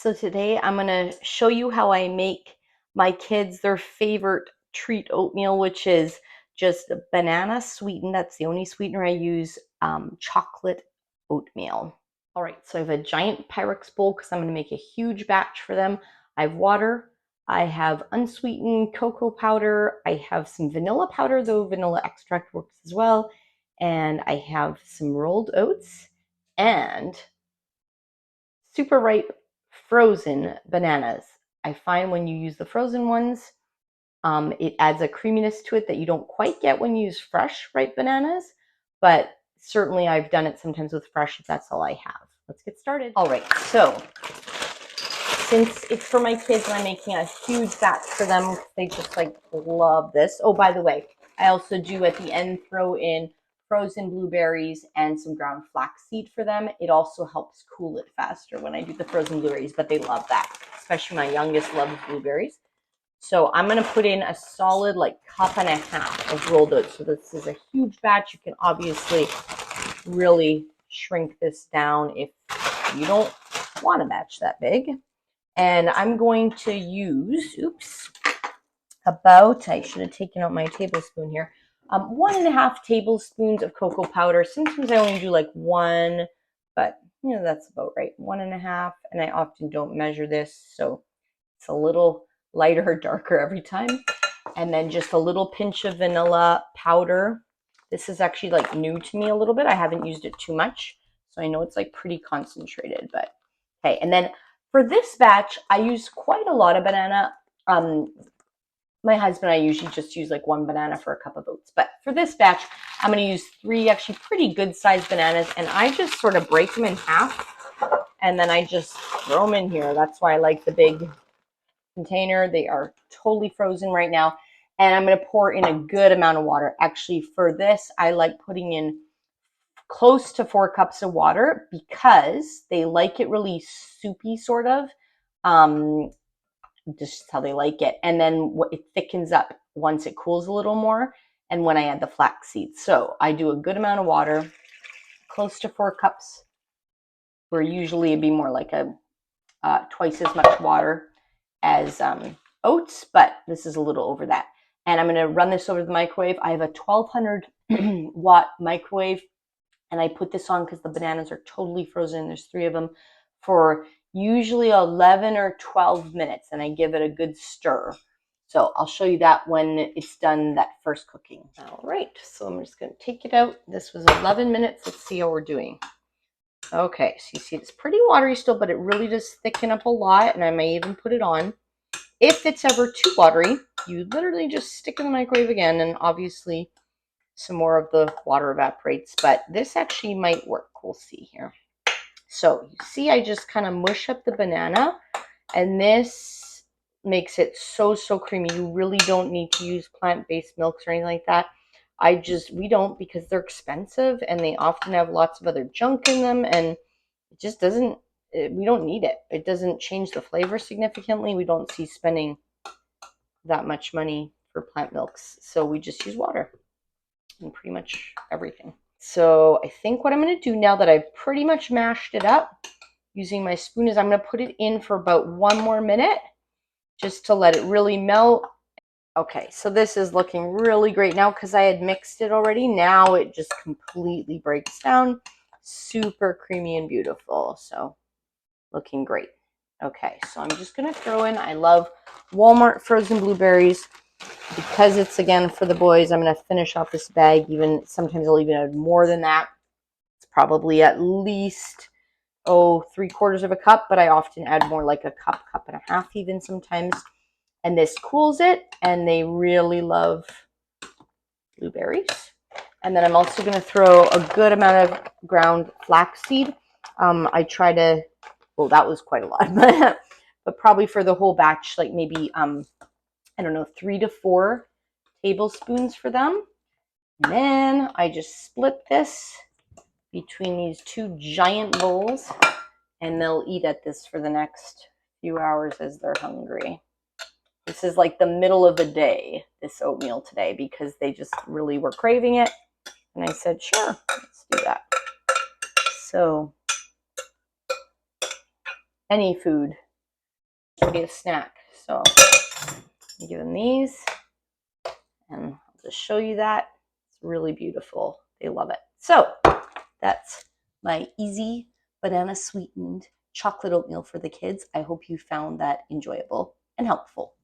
So today I'm going to show you how I make my kids their favorite treat oatmeal, which is just banana sweetened. That's the only sweetener I use, chocolate oatmeal. All right, so I have a giant Pyrex bowl because I'm going to make a huge batch for them. I have water, I have unsweetened cocoa powder, I have some vanilla powder, though vanilla extract works as well, and I have some rolled oats and super ripe frozen bananas. I find when you use the frozen ones, it adds a creaminess to it that you don't quite get when you use fresh ripe bananas, but certainly I've done it sometimes with fresh if that's all I have. Let's get started. All right, so since it's for my kids and I'm making a huge batch for them, they just like love this. Oh, by the way, I also do at the end throw in frozen blueberries and some ground flaxseed for them. It also helps cool it faster when I do the frozen blueberries, but they love that. Especially my youngest loves blueberries. So I'm going to put in a solid like cup and a half of rolled oats. So this is a huge batch. You can obviously really shrink this down if you don't want a batch that big. And I'm going to use, I should have taken out my tablespoon here, 1.5 tablespoons of cocoa powder. Sometimes I only do like one, but you know, that's about right, 1.5. And I often don't measure this, so it's a little lighter or darker every time. And then just a little pinch of vanilla powder. This is actually like new to me a little bit. I haven't used it too much, so I know it's like pretty concentrated, but okay. And then for this batch, I use quite a lot of banana. My husband and I usually just use like 1 banana for a cup of oats. But for this batch, I'm going to use 3 actually pretty good sized bananas. And I just sort of break them in half. And then I just throw them in here. That's why I like the big container. They are totally frozen right now. And I'm going to pour in a good amount of water. Actually, for this, I like putting in close to 4 cups of water because they like it really soupy sort of. Just how they like it. And then it thickens up once it cools a little more and when I add the flax seeds. So I do a good amount of water, close to 4 cups, where usually it'd be more like a twice as much water as oats, but this is a little over that. And I'm going to run this over the microwave. I have a 1200 watt microwave, and I put this on because the bananas are totally frozen. There's 3 of them, for usually 11 or 12 minutes, and I give it a good stir. So I'll show you that when it's done that first cooking. All right, so I'm just going to take it out. This was 11 minutes. Let's see how we're doing. Okay, so you see it's pretty watery still, but it really does thicken up a lot, and I may even put it on. If it's ever too watery, you literally just stick it in the microwave again, and obviously some more of the water evaporates, but this actually might work. We'll see here. So you see, I just kind of mush up the banana, and this makes it so creamy. You really don't need to use plant-based milks or anything like that. We don't, because they're expensive and they often have lots of other junk in them, and it just doesn't, we don't need it. It doesn't change the flavor significantly. We don't see spending that much money for plant milks, so we just use water and pretty much everything. So I think what I'm going to do now that I've pretty much mashed it up using my spoon is I'm going to put it in for about 1 more minute just to let it really melt. Okay, so this is looking really great now because I had mixed it already. Now it just completely breaks down. Super creamy and beautiful. So looking great. Okay, so I'm just going to throw in, I love Walmart frozen blueberries. Because it's, again, for the boys, I'm going to finish off this bag. Even sometimes I'll even add more than that. It's probably at least, 3/4 of a cup, but I often add more, like a cup, cup and a half even sometimes. And this cools it, and they really love blueberries. And then I'm also going to throw a good amount of ground flaxseed. I try to, well, that was quite a lot, but probably for the whole batch, like maybe, I don't know, 3 to 4 tablespoons for them. And then I just split this between these 2 giant bowls, and they'll eat at this for the next few hours as they're hungry. This is like the middle of the day, this oatmeal today, because they just really were craving it. And I said, sure, let's do that. So any food to be a snack. So I give them these, and I'll just show you that. It's really beautiful. They love it. So that's my easy banana sweetened chocolate oatmeal for the kids. I hope you found that enjoyable and helpful.